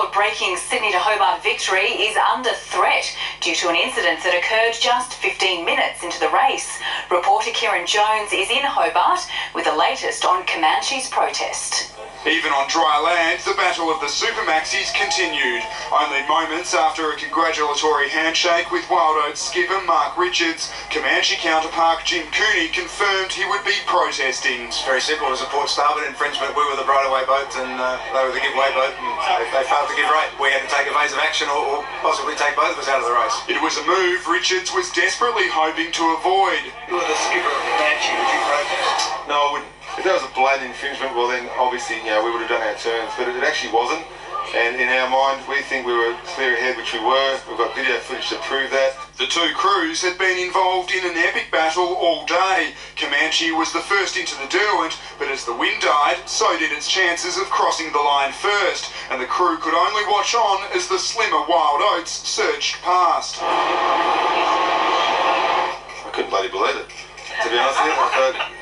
record-breaking Sydney to Hobart victory is under threat due to an incident that occurred just 15 minutes into the race. Reporter Kieran Jones is in Hobart with the latest on Comanche's protest. Even on dry land, the battle of the Supermaxis continued. Only moments after a congratulatory handshake with Wild Oats skipper Mark Richards, Comanche counterpart Jim Cooney confirmed he would be protesting. It's very simple. It was a port starboard infringement. We were the right-of-way boat and they were the giveaway boat, and they failed to give rate. We had to take evasive action or possibly take both of us out of the race. It was a move Richards was desperately hoping to avoid. You were the skipper of Comanche. Would you protest? No, I wouldn't. If that was a blatant infringement, well then obviously, we would have done our turns, but it actually wasn't. And in our mind, we think we were clear ahead, which we were. We've got video footage to prove that. The two crews had been involved in an epic battle all day. Comanche was the first into the Derwent, but as the wind died, so did its chances of crossing the line first, and the crew could only watch on as the slimmer Wild Oats surged past. I couldn't bloody believe it, to be honest with you.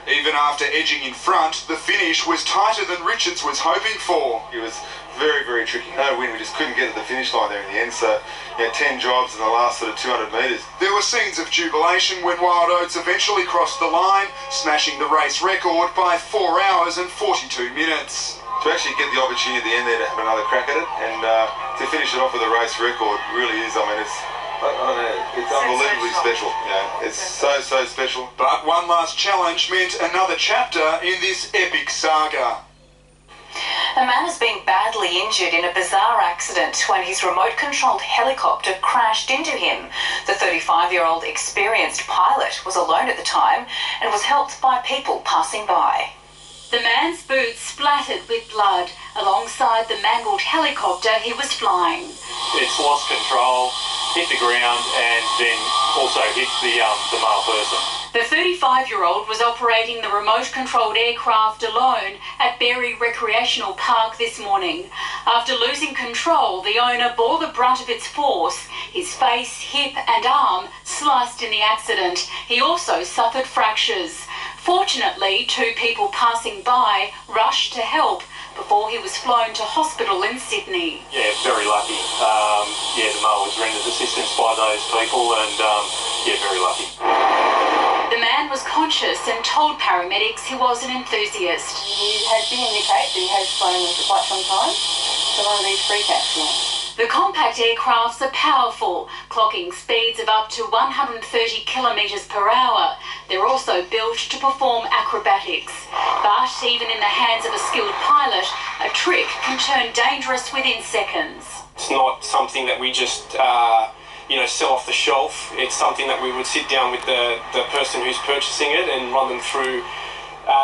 Even after edging in front, the finish was tighter than Richards was hoping for. It was very, very tricky. No win, we just couldn't get to the finish line there in the end, so 10 jobs in the last sort of 200 metres. There were scenes of jubilation when Wild Oats eventually crossed the line, smashing the race record by 4 hours and 42 minutes. To actually get the opportunity at the end there to have another crack at it and to finish it off with a race record really is, I don't know, it's unbelievably special. It's so special. But one last challenge meant another chapter in this epic saga. A man has been badly injured in a bizarre accident when his remote-controlled helicopter crashed into him. The 35-year-old experienced pilot was alone at the time and was helped by people passing by. The man's boots splattered with blood alongside the mangled helicopter he was flying. It's lost control, hit the ground and then also hit the male person. The 35-year-old was operating the remote-controlled aircraft alone at Berry Recreational Park this morning. After losing control, the owner bore the brunt of its force. His face, hip and arm sliced in the accident. He also suffered fractures. Fortunately, 2 people passing by rushed to help before he was flown to hospital in Sydney. Yeah, very lucky. The male was rendered assistance by those people and, very lucky. The man was conscious and told paramedics he was an enthusiast. He has been indicated that he has flown them for quite some time, so one of these freak accidents. The compact aircrafts are powerful, clocking speeds of up to 130 kilometres per hour. They're also built to perform acrobatics. But even in the hands of a skilled pilot, a trick can turn dangerous within seconds. It's not something that we just, sell off the shelf. It's something that we would sit down with the person who's purchasing it and run them through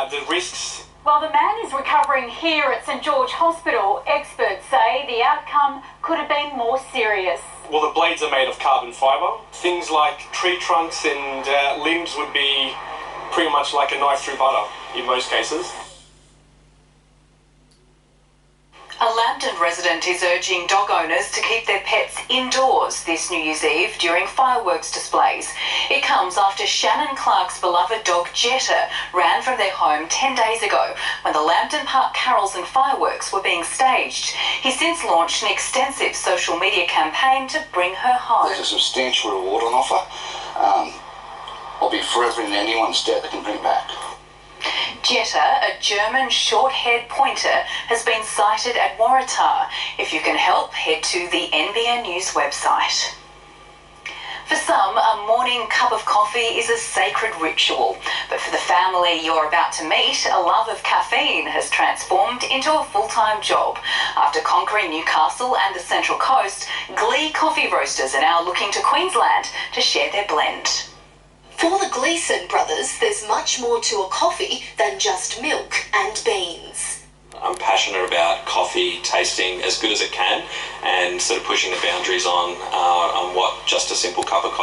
the risks. While the man is recovering here at St George Hospital, experts say the outcome could have been more serious. Well, the blades are made of carbon fibre. Things like tree trunks and limbs would be pretty much like a knife through butter in most cases. A Lambton resident is urging dog owners to keep their pets indoors this New Year's Eve during fireworks displays. It comes after Shannon Clark's beloved dog Jetta ran from their home 10 days ago when the Lambton Park carols and fireworks were being staged. He's since launched an extensive social media campaign to bring her home. There's a substantial reward on offer. I'll be forever in anyone's debt that can bring back. Jetta, a German short-haired pointer, has been sighted at Waratah. If you can help, head to the NBN News website. For some, a morning cup of coffee is a sacred ritual. But for the family you're about to meet, a love of caffeine has transformed into a full-time job. After conquering Newcastle and the Central Coast, Glee coffee roasters are now looking to Queensland to share their blend. For the Gleeson brothers, there's much more to a coffee than just milk and beans. I'm passionate about coffee tasting as good as it can and sort of pushing the boundaries on what just a simple cup of coffee